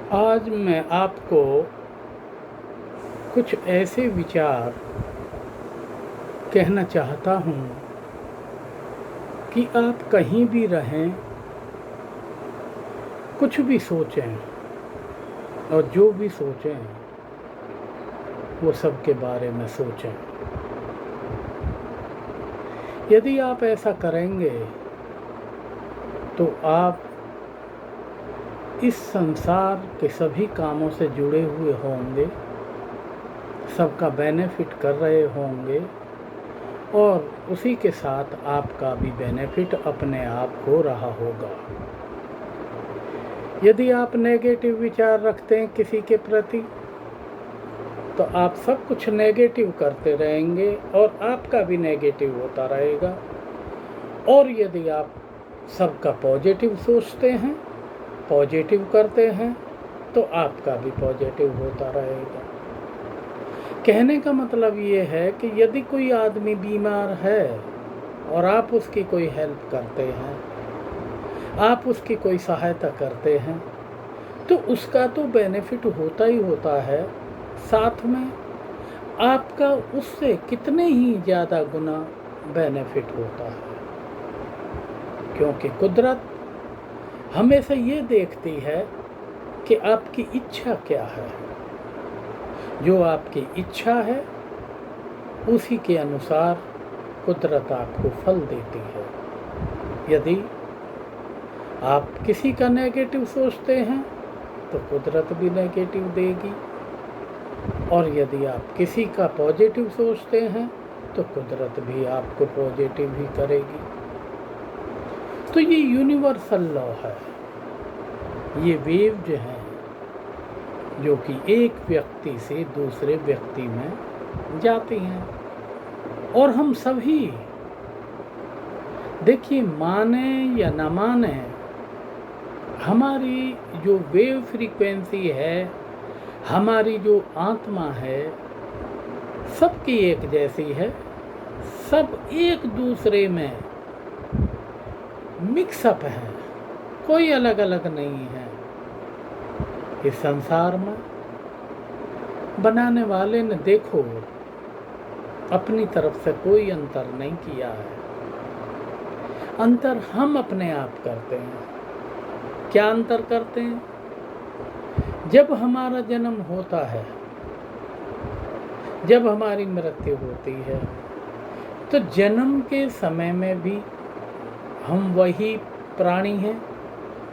आज मैं आपको कुछ ऐसे विचार कहना चाहता हूँ कि आप कहीं भी रहें, कुछ भी सोचें और जो भी सोचें वो सब के बारे में सोचें। यदि आप ऐसा करेंगे तो आप इस संसार के सभी कामों से जुड़े हुए होंगे, सबका बेनिफिट कर रहे होंगे और उसी के साथ आपका भी बेनिफिट अपने आप हो रहा होगा। यदि आप नेगेटिव विचार रखते हैं किसी के प्रति तो आप सब कुछ नेगेटिव करते रहेंगे और आपका भी नेगेटिव होता रहेगा। और यदि आप सबका पॉजिटिव सोचते हैं, पॉजिटिव करते हैं तो आपका भी पॉजिटिव होता रहेगा। कहने का मतलब ये है कि यदि कोई आदमी बीमार है और आप उसकी कोई हेल्प करते हैं, आप उसकी कोई सहायता करते हैं तो उसका तो बेनिफिट होता ही होता है, साथ में आपका उससे कितने ही ज़्यादा गुना बेनिफिट होता है। क्योंकि कुदरत हमेशा ये देखती है कि आपकी इच्छा क्या है। जो आपकी इच्छा है उसी के अनुसार कुदरत आपको फल देती है। यदि आप किसी का नेगेटिव सोचते हैं तो कुदरत भी नेगेटिव देगी और यदि आप किसी का पॉजिटिव सोचते हैं तो कुदरत भी आपको पॉजिटिव ही करेगी। तो ये यूनिवर्सल लॉ है, ये वेव्स हैं जो कि एक व्यक्ति से दूसरे व्यक्ति में जाती हैं। और हम सभी देखिए, माने या ना माने, हमारी जो वेव फ्रीक्वेंसी है, हमारी जो आत्मा है, सबकी एक जैसी है। सब एक दूसरे में मिक्सअप है, कोई अलग अलग नहीं है। इस संसार में बनाने वाले ने देखो अपनी तरफ से कोई अंतर नहीं किया है। अंतर हम अपने आप करते हैं। क्या अंतर करते हैं? जब हमारा जन्म होता है, जब हमारी मृत्यु होती है, तो जन्म के समय में भी हम वही प्राणी हैं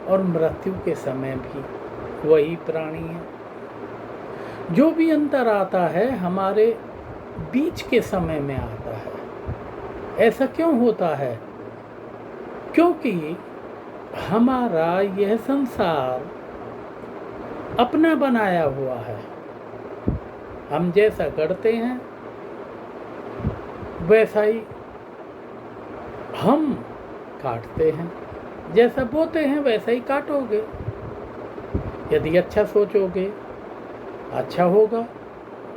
और मृत्यु के समय भी वही प्राणी हैं। जो भी अंतर आता है हमारे बीच के समय में आता है। ऐसा क्यों होता है? क्योंकि हमारा यह संसार अपना बनाया हुआ है। हम जैसा गढ़ते हैं वैसा ही हम काटते हैं, जैसा बोते हैं वैसा ही काटोगे। यदि अच्छा सोचोगे अच्छा होगा,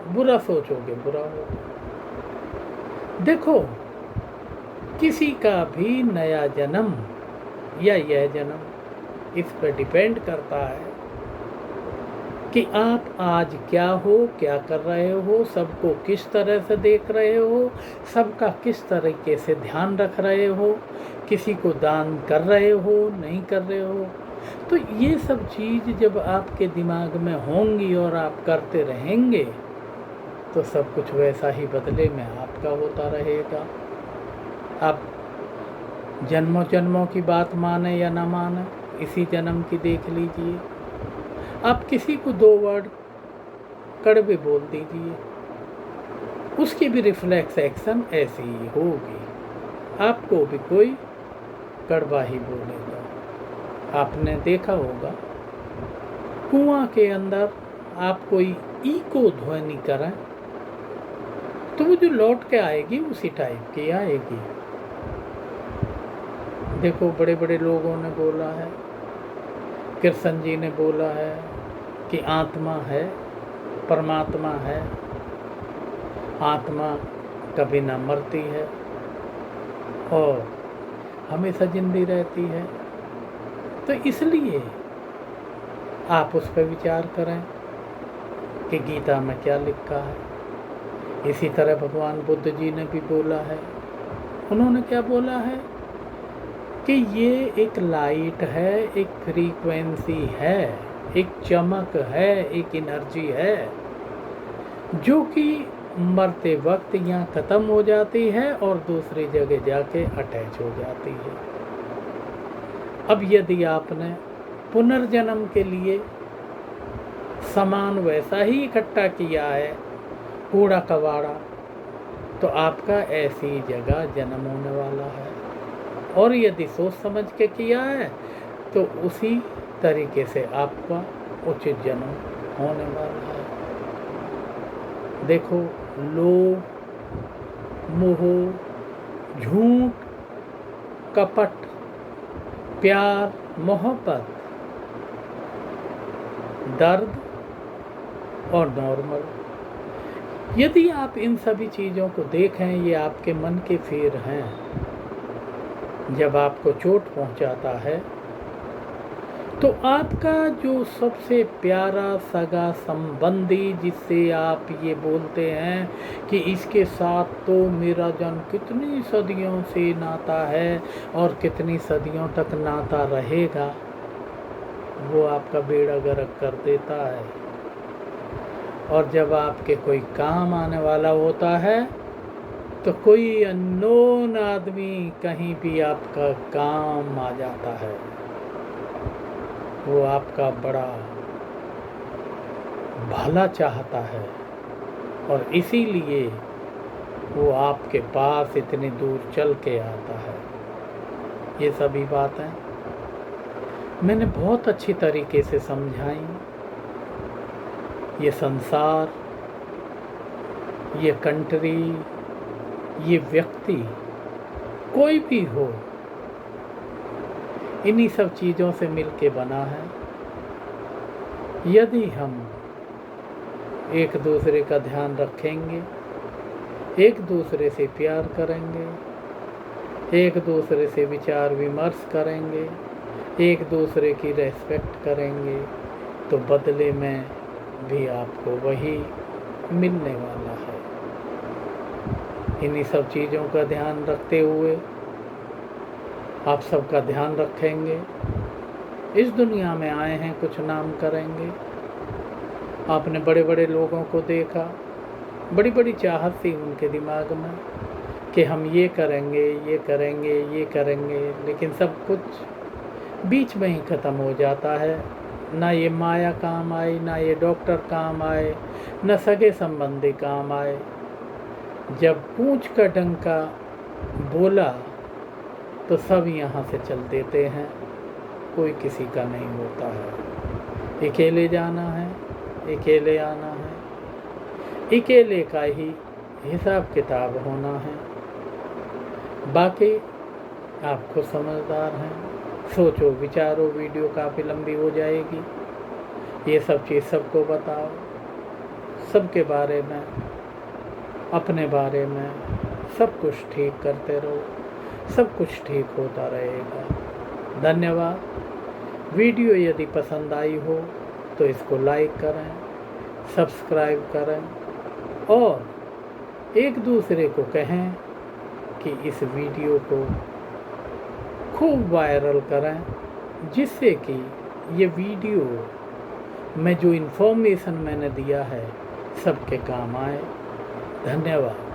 बुरा सोचोगे बुरा होगा। देखो, किसी का भी नया जन्म या यह जन्म इस पर डिपेंड करता है कि आप आज क्या हो, क्या कर रहे हो, सबको किस तरह से देख रहे हो, सबका किस तरीके से ध्यान रख रहे हो, किसी को दान कर रहे हो, नहीं कर रहे हो। तो ये सब चीज़ जब आपके दिमाग में होंगी और आप करते रहेंगे तो सब कुछ वैसा ही बदले में आपका होता रहेगा। आप जन्मों जन्मों की बात माने या ना माने, इसी जन्म की देख लीजिए। आप किसी को 2 वर्ड कड़वे बोल दीजिए, उसकी भी रिफ्लेक्स एक्शन ऐसी ही होगी, आपको भी कोई कड़वा ही बोलेगा। आपने देखा होगा कुआं के अंदर आप कोई इको ध्वनि करें तो वो जो लौट के आएगी उसी टाइप की आएगी। देखो, बड़े बड़े लोगों ने बोला है, कृष्ण जी ने बोला है कि आत्मा है, परमात्मा है, आत्मा कभी ना मरती है और हमेशा जिंदी रहती है। तो इसलिए आप उस पर विचार करें कि गीता में क्या लिखा है। इसी तरह भगवान बुद्ध जी ने भी बोला है। उन्होंने क्या बोला है कि ये एक लाइट है, एक फ्रीक्वेंसी है, एक चमक है, एक एनर्जी है, जो कि मरते वक्त यहाँ ख़त्म हो जाती है और दूसरी जगह जाके अटैच हो जाती है। अब यदि आपने पुनर्जन्म के लिए सामान वैसा ही इकट्ठा किया है, कूड़ा कबाड़ा, तो आपका ऐसी जगह जन्म होने वाला है। और यदि सोच समझ के किया है तो उसी तरीके से आपका उचित जन्म होने वाला है। देखो, लोभ, मोह, झूठ, कपट, प्यार, मोहब्बत, दर्द और नॉर्मल, यदि आप इन सभी चीज़ों को देखें, ये आपके मन के फेर हैं। जब आपको चोट पहुंचाता है तो आपका जो सबसे प्यारा सगा संबंधी, जिससे आप ये बोलते हैं कि इसके साथ तो मेरा जन्म कितनी सदियों से नाता है और कितनी सदियों तक नाता रहेगा, वो आपका बेड़ा गर्क कर देता है। और जब आपके कोई काम आने वाला होता है तो कोई अननोन आदमी कहीं भी आपका काम आ जाता है। वो आपका बड़ा भला चाहता है और इसीलिए वो आपके पास इतनी दूर चल के आता है। ये सभी बातें मैंने बहुत अच्छी तरीके से समझाई। ये संसार, ये कंट्री, ये व्यक्ति, कोई भी हो, इन्हीं सब चीज़ों से मिलके बना है। यदि हम एक दूसरे का ध्यान रखेंगे, एक दूसरे से प्यार करेंगे, एक दूसरे से विचार विमर्श करेंगे, एक दूसरे की रेस्पेक्ट करेंगे, तो बदले में भी आपको वही मिलने वाला है। इन्हीं सब चीज़ों का ध्यान रखते हुए आप सबका ध्यान रखेंगे। इस दुनिया में आए हैं, कुछ नाम करेंगे। आपने बड़े बड़े लोगों को देखा, बड़ी बड़ी चाहत थी उनके दिमाग में कि हम ये करेंगे, ये करेंगे, ये करेंगे, लेकिन सब कुछ बीच में ही ख़त्म हो जाता है। ना ये माया काम आई, ना ये डॉक्टर काम आए, न सगे संबंधी काम आए। जब पूंछ का डंका बोला तो सब यहाँ से चल देते हैं, कोई किसी का नहीं होता है। अकेले जाना है, अकेले आना है, अकेले का ही हिसाब किताब होना है। बाकी आप खुद समझदार हैं, सोचो विचारो। वीडियो काफ़ी लंबी हो जाएगी। ये सब चीज़ सबको बताओ, सबके बारे में, अपने बारे में, सब कुछ ठीक करते रहो, सब कुछ ठीक होता रहेगा। धन्यवाद। वीडियो यदि पसंद आई हो तो इसको लाइक करें, सब्सक्राइब करें और एक दूसरे को कहें कि इस वीडियो को खूब वायरल करें, जिससे कि ये वीडियो में जो इन्फॉर्मेशन मैंने दिया है सबके काम आए। धन्यवाद।